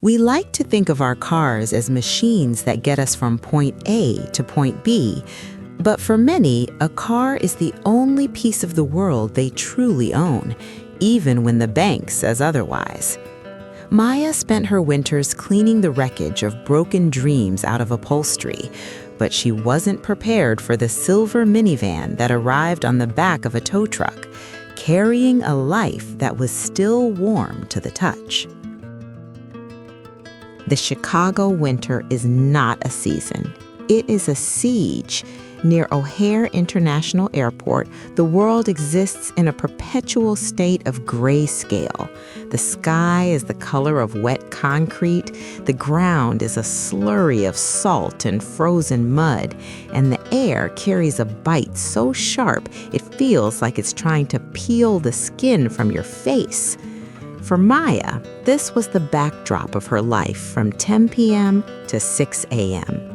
We like to think of our cars as machines that get us from point A to point B, but for many, a car is the only piece of the world they truly own, even when the bank says otherwise. Maya spent her winters cleaning the wreckage of broken dreams out of upholstery, but she wasn't prepared for the silver minivan that arrived on the back of a tow truck, carrying a life that was still warm to the touch. The Chicago winter is not a season. It is a siege. Near O'Hare International Airport, the world exists in a perpetual state of grayscale. The sky is the color of wet concrete, the ground is a slurry of salt and frozen mud, and the air carries a bite so sharp it feels like it's trying to peel the skin from your face. For Maya, this was the backdrop of her life from 10 p.m. to 6 a.m.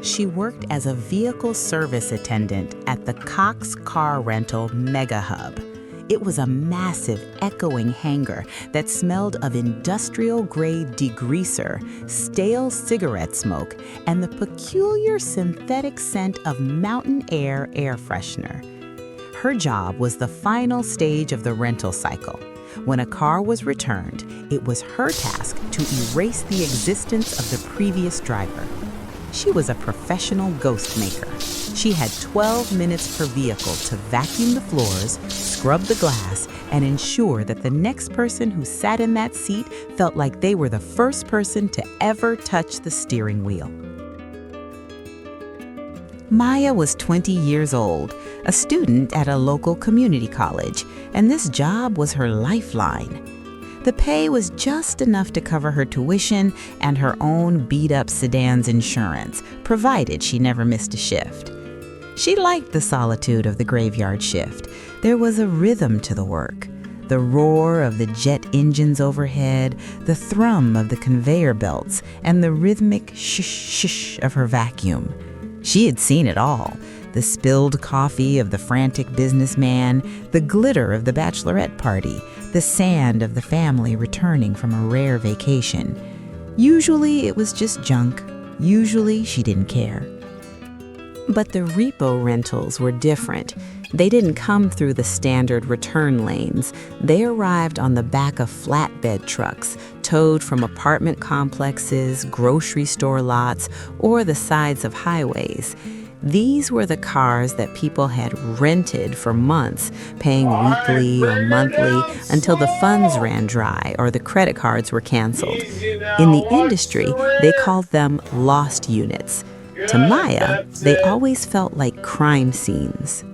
She worked as a vehicle service attendant at the Cox Car Rental Mega Hub. It was a massive, echoing hangar that smelled of industrial-grade degreaser, stale cigarette smoke, and the peculiar synthetic scent of mountain air freshener. Her job was the final stage of the rental cycle. When a car was returned, it was her task to erase the existence of the previous driver. She was a professional ghost maker. She had 12 minutes per vehicle to vacuum the floors, scrub the glass, and ensure that the next person who sat in that seat felt like they were the first person to ever touch the steering wheel. Maya was 20 years old, a student at a local community college, and this job was her lifeline. The pay was just enough to cover her tuition and her own beat-up sedan's insurance, provided she never missed a shift. She liked the solitude of the graveyard shift. There was a rhythm to the work. The roar of the jet engines overhead, the thrum of the conveyor belts, and the rhythmic shh-shh of her vacuum. She had seen it all. The spilled coffee of the frantic businessman, the glitter of the bachelorette party, the sand of the family returning from a rare vacation. Usually it was just junk. Usually she didn't care. But the repo rentals were different. They didn't come through the standard return lanes. They arrived on the back of flatbed trucks, towed from apartment complexes, grocery store lots, or the sides of highways. These were the cars that people had rented for months, paying weekly or monthly until the funds ran dry or the credit cards were canceled. In the industry, they called them lost units. To Maya, they always felt like crime scenes.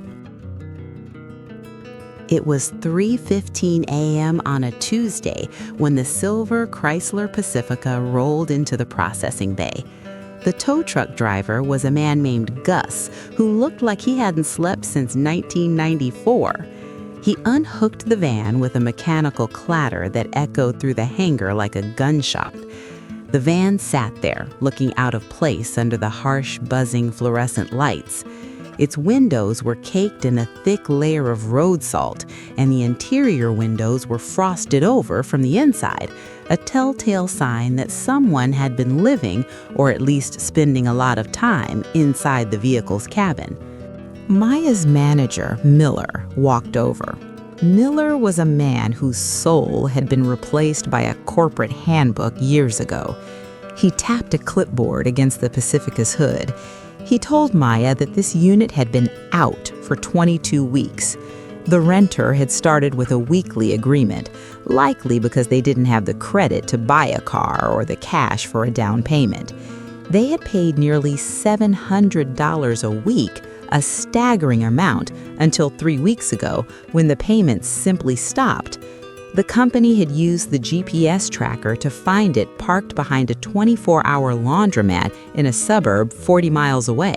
It was 3:15 a.m. on a Tuesday when the silver Chrysler Pacifica rolled into the processing bay. The tow truck driver was a man named Gus, who looked like he hadn't slept since 1994. He unhooked the van with a mechanical clatter that echoed through the hangar like a gunshot. The van sat there, looking out of place under the harsh, buzzing fluorescent lights. Its windows were caked in a thick layer of road salt, and the interior windows were frosted over from the inside, a telltale sign that someone had been living, or at least spending a lot of time, inside the vehicle's cabin. Maya's manager, Miller, walked over. Miller was a man whose soul had been replaced by a corporate handbook years ago. He tapped a clipboard against the Pacifica's hood. He told Maya that this unit had been out for 22 weeks. The renter had started with a weekly agreement, likely because they didn't have the credit to buy a car or the cash for a down payment. They had paid nearly $700 a week, a staggering amount, until 3 weeks ago when the payments simply stopped. The company had used the GPS tracker to find it parked behind a 24-hour laundromat in a suburb 40 miles away.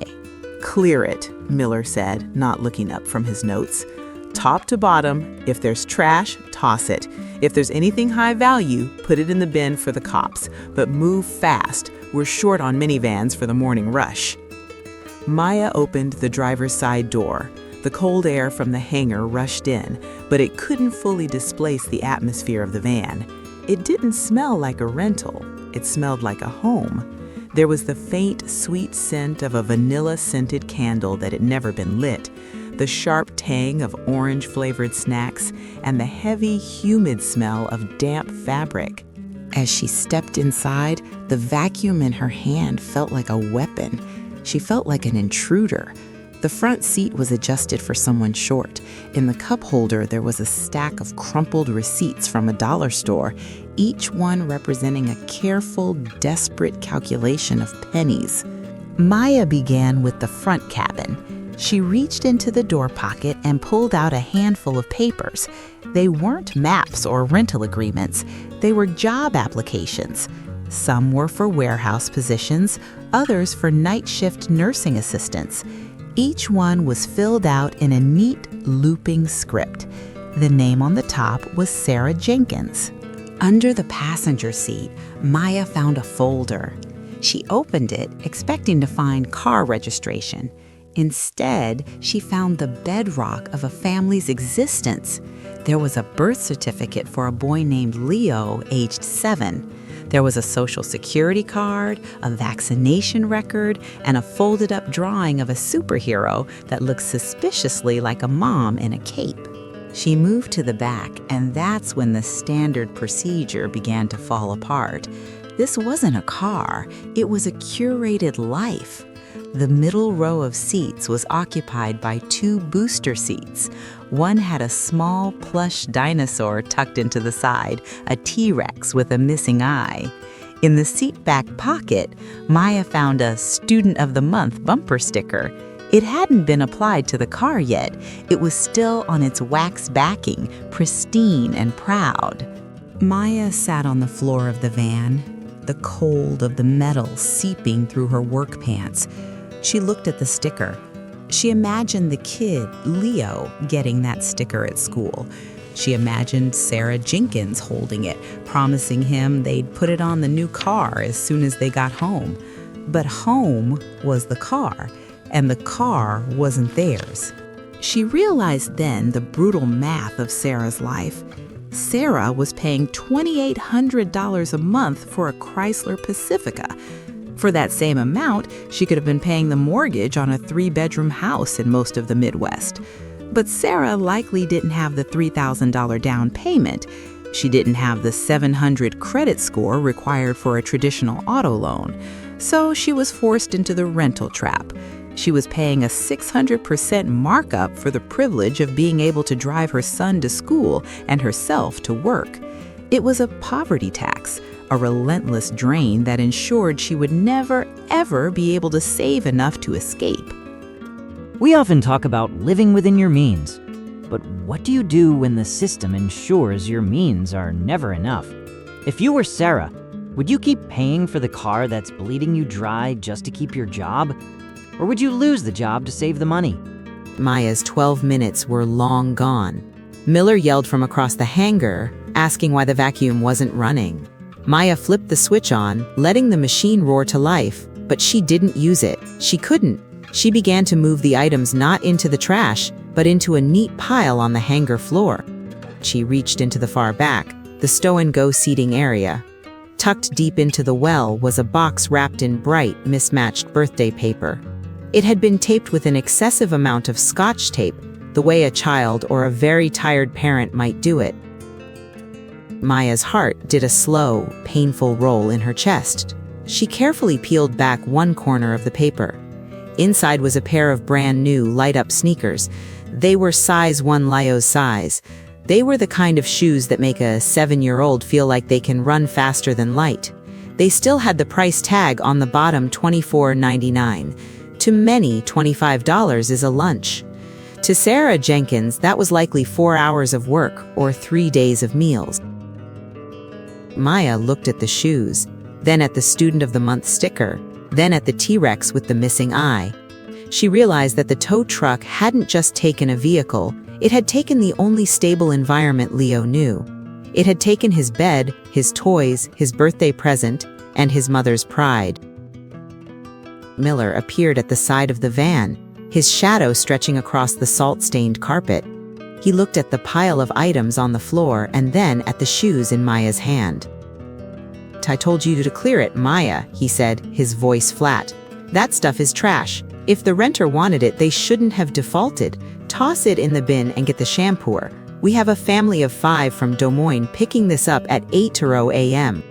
"Clear it," Miller said, not looking up from his notes. "Top to bottom, if there's trash, toss it. If there's anything high value, put it in the bin for the cops. But move fast. We're short on minivans for the morning rush." Maya opened the driver's side door. The cold air from the hangar rushed in, but it couldn't fully displace the atmosphere of the van. It didn't smell like a rental. It smelled like a home. There was the faint, sweet scent of a vanilla-scented candle that had never been lit, the sharp tang of orange-flavored snacks, and the heavy, humid smell of damp fabric. As she stepped inside, the vacuum in her hand felt like a weapon. She felt like an intruder. The front seat was adjusted for someone short. In the cup holder, there was a stack of crumpled receipts from a dollar store, each one representing a careful, desperate calculation of pennies. Maya began with the front cabin. She reached into the door pocket and pulled out a handful of papers. They weren't maps or rental agreements. They were job applications. Some were for warehouse positions, others for night shift nursing assistants. Each one was filled out in a neat, looping script. The name on the top was Sarah Jenkins. Under the passenger seat, Maya found a folder. She opened it, expecting to find car registration. Instead, she found the bedrock of a family's existence. There was a birth certificate for a boy named Leo, aged 7. There was a social security card, a vaccination record, and a folded-up drawing of a superhero that looked suspiciously like a mom in a cape. She moved to the back, and that's when the standard procedure began to fall apart. This wasn't a car, it was a curated life. The middle row of seats was occupied by 2 booster seats. One had a small, plush dinosaur tucked into the side, a T-Rex with a missing eye. In the seat back pocket, Maya found a Student of the Month bumper sticker. It hadn't been applied to the car yet. It was still on its wax backing, pristine and proud. Maya sat on the floor of the van, the cold of the metal seeping through her work pants. She looked at the sticker. She imagined the kid, Leo, getting that sticker at school. She imagined Sarah Jenkins holding it, promising him they'd put it on the new car as soon as they got home. But home was the car, and the car wasn't theirs. She realized then the brutal math of Sarah's life. Sarah was paying $2,800 a month for a Chrysler Pacifica. For that same amount, she could have been paying the mortgage on a 3-bedroom house in most of the Midwest. But Sarah likely didn't have the $3,000 down payment. She didn't have the 700 credit score required for a traditional auto loan. So she was forced into the rental trap. She was paying a 600% markup for the privilege of being able to drive her son to school and herself to work. It was a poverty tax, a relentless drain that ensured she would never, ever be able to save enough to escape. We often talk about living within your means, but what do you do when the system ensures your means are never enough? If you were Sarah, would you keep paying for the car that's bleeding you dry just to keep your job? Or would you lose the job to save the money? Maya's 12 minutes were long gone. Miller yelled from across the hangar, asking why the vacuum wasn't running. Maya flipped the switch on, letting the machine roar to life, but she didn't use it. She couldn't. She began to move the items not into the trash, but into a neat pile on the hangar floor. She reached into the far back, the stow-and-go seating area. Tucked deep into the well was a box wrapped in bright, mismatched birthday paper. It had been taped with an excessive amount of Scotch tape, the way a child or a very tired parent might do it. Maya's heart did a slow, painful roll in her chest. She carefully peeled back one corner of the paper. Inside was a pair of brand new light-up sneakers. They were size 1 Leo's size. They were the kind of shoes that make a 7-year-old feel like they can run faster than light. They still had the price tag on the bottom, $24.99. To many, $25 is a lunch. To Sarah Jenkins, that was likely 4 hours of work or 3 days of meals. Maya looked at the shoes, then at the Student of the Month sticker, then at the T-Rex with the missing eye. She realized that the tow truck hadn't just taken a vehicle, it had taken the only stable environment Leo knew. It had taken his bed, his toys, his birthday present, and his mother's pride. Miller appeared at the side of the van, his shadow stretching across the salt-stained carpet. He looked at the pile of items on the floor and then at the shoes in Maya's hand. "I told you to clear it, Maya," he said, his voice flat. "That stuff is trash. If the renter wanted it, they shouldn't have defaulted. Toss it in the bin and get the shampooer. We have a family of 5 from Des Moines picking this up at 8:00 a.m.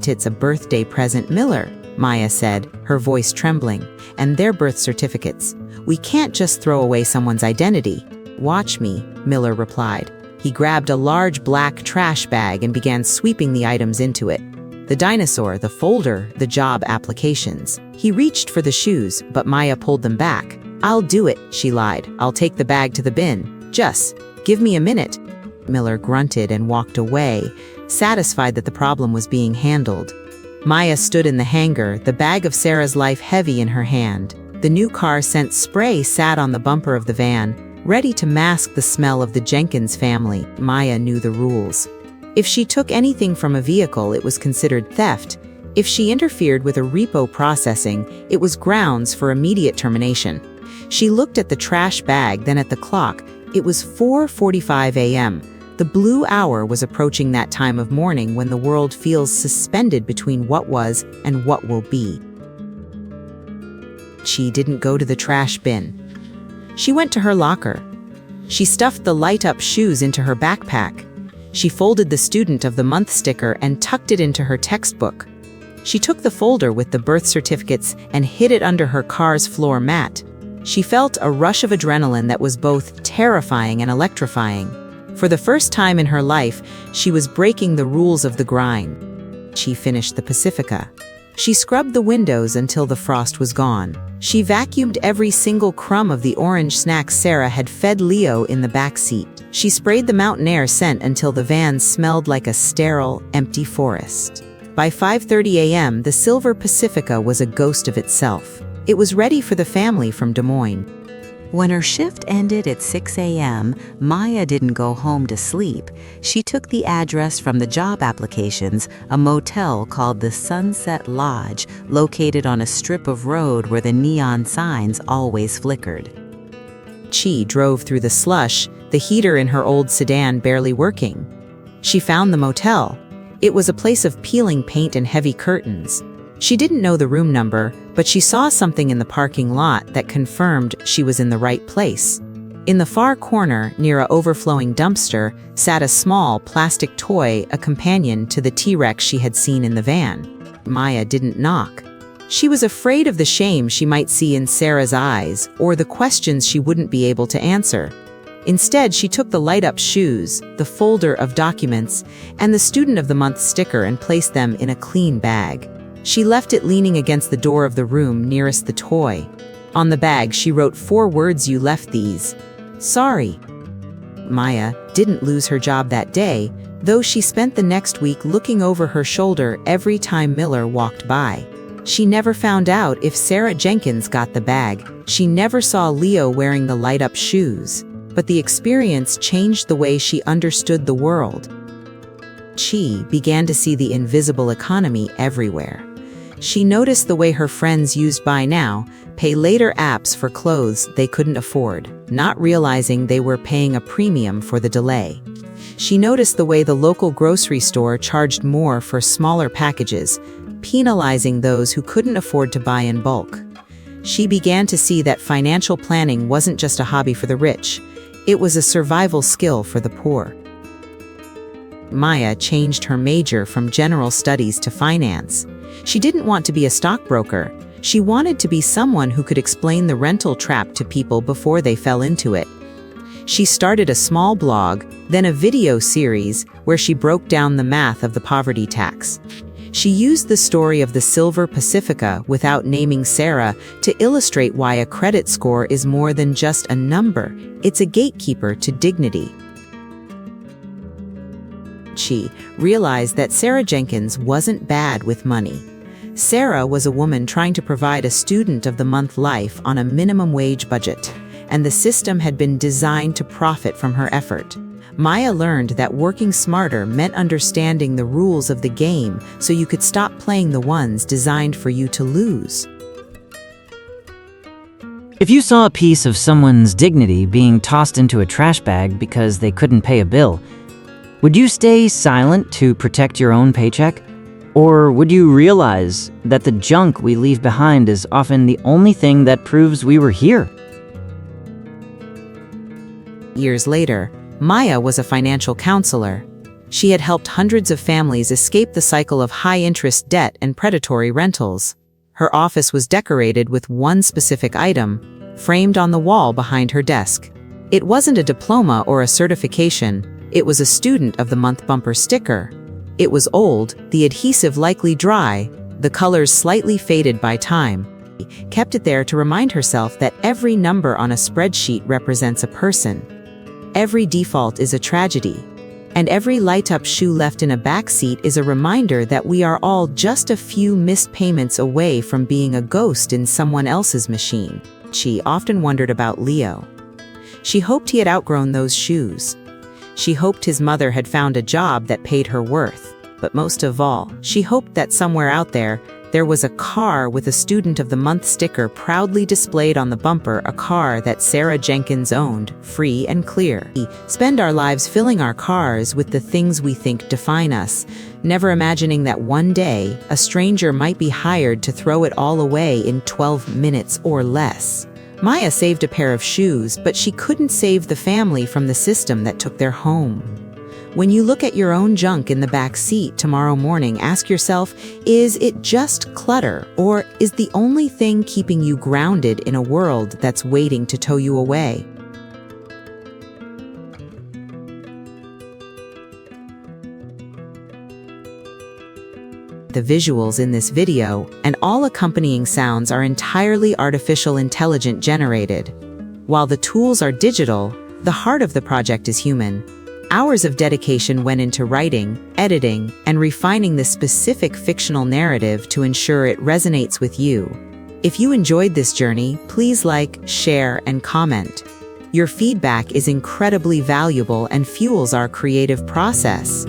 "It's a birthday present, Miller," Maya said, her voice trembling, "and their birth certificates. We can't just throw away someone's identity." "Watch me," Miller replied. He grabbed a large black trash bag and began sweeping the items into it. The dinosaur, the folder, the job applications. He reached for the shoes, but Maya pulled them back. "I'll do it," she lied. "I'll take the bag to the bin. Just give me a minute." Miller grunted and walked away, satisfied that the problem was being handled. Maya stood in the hangar, the bag of Sarah's life heavy in her hand. The new car scent spray sat on the bumper of the van, ready to mask the smell of the Jenkins family. Maya knew the rules. If she took anything from a vehicle, it was considered theft. If she interfered with a repo processing, it was grounds for immediate termination. She looked at the trash bag, then at the clock. It was 4:45 a.m. The blue hour was approaching that time of morning when the world feels suspended between what was and what will be. She didn't go to the trash bin. She went to her locker. She stuffed the light-up shoes into her backpack. She folded the Student of the Month sticker and tucked it into her textbook. She took the folder with the birth certificates and hid it under her car's floor mat. She felt a rush of adrenaline that was both terrifying and electrifying. For the first time in her life, she was breaking the rules of the grind. She finished the Pacifica. She scrubbed the windows until the frost was gone. She vacuumed every single crumb of the orange snacks Sarah had fed Leo in the back seat. She sprayed the mountain air scent until the van smelled like a sterile, empty forest. By 5:30 a.m., the silver Pacifica was a ghost of itself. It was ready for the family from Des Moines. When her shift ended at 6 a.m., Maya didn't go home to sleep. She took the address from the job applications, a motel called the Sunset Lodge, located on a strip of road where the neon signs always flickered. She drove through the slush, the heater in her old sedan barely working. She found the motel. It was a place of peeling paint and heavy curtains. She didn't know the room number, but she saw something in the parking lot that confirmed she was in the right place. In the far corner, near an overflowing dumpster, sat a small plastic toy, a companion to the T-Rex she had seen in the van. Maya didn't knock. She was afraid of the shame she might see in Sarah's eyes, or the questions she wouldn't be able to answer. Instead, she took the light-up shoes, the folder of documents, and the Student of the Month sticker and placed them in a clean bag. She left it leaning against the door of the room nearest the toy. On the bag, she wrote 4 words: "You left these. Sorry." Maya didn't lose her job that day, though she spent the next week looking over her shoulder every time Miller walked by. She never found out if Sarah Jenkins got the bag. She never saw Leo wearing the light-up shoes. But the experience changed the way she understood the world. She began to see the invisible economy everywhere. She noticed the way her friends used buy now, pay later apps for clothes they couldn't afford, not realizing they were paying a premium for the delay. She noticed the way the local grocery store charged more for smaller packages, penalizing those who couldn't afford to buy in bulk. She began to see that financial planning wasn't just a hobby for the rich. It was a survival skill for the poor. Maya changed her major from general studies to finance. She didn't want to be a stockbroker. She wanted to be someone who could explain the rental trap to people before they fell into it. She started a small blog, then a video series where she broke down the math of the poverty tax. She used the story of the silver Pacifica without naming Sarah to illustrate why a credit score is more than just a number. It's a gatekeeper to dignity. She realized that Sarah Jenkins wasn't bad with money. Sarah was a woman trying to provide a Student of the Month life on a minimum wage budget, and the system had been designed to profit from her effort. Maya learned that working smarter meant understanding the rules of the game so you could stop playing the ones designed for you to lose. If you saw a piece of someone's dignity being tossed into a trash bag because they couldn't pay a bill, would you stay silent to protect your own paycheck? Or would you realize that the junk we leave behind is often the only thing that proves we were here? Years later, Maya was a financial counselor. She had helped hundreds of families escape the cycle of high-interest debt and predatory rentals. Her office was decorated with one specific item, framed on the wall behind her desk. It wasn't a diploma or a certification, it was a Student of the Month bumper sticker. It was old, the adhesive likely dry, the colors slightly faded by time. She kept it there to remind herself that every number on a spreadsheet represents a person. Every default is a tragedy. And every light-up shoe left in a backseat is a reminder that we are all just a few missed payments away from being a ghost in someone else's machine. She often wondered about Leo. She hoped he had outgrown those shoes. She hoped his mother had found a job that paid her worth. But most of all, she hoped that somewhere out there was a car with a Student of the Month sticker proudly displayed on the bumper, a car that Sarah Jenkins owned, free and clear. We spend our lives filling our cars with the things we think define us, never imagining that one day a stranger might be hired to throw it all away in 12 minutes or less. Maya saved a pair of shoes, but she couldn't save the family from the system that took their home. When you look at your own junk in the back seat tomorrow morning, ask yourself, is it just clutter, or is the only thing keeping you grounded in a world that's waiting to tow you away? The visuals in this video and all accompanying sounds are entirely artificial intelligence generated. While the tools are digital, the heart of the project is human. Hours of dedication went into writing, editing, and refining the specific fictional narrative to ensure it resonates with you. If you enjoyed this journey, please like, share, and comment. Your feedback is incredibly valuable and fuels our creative process.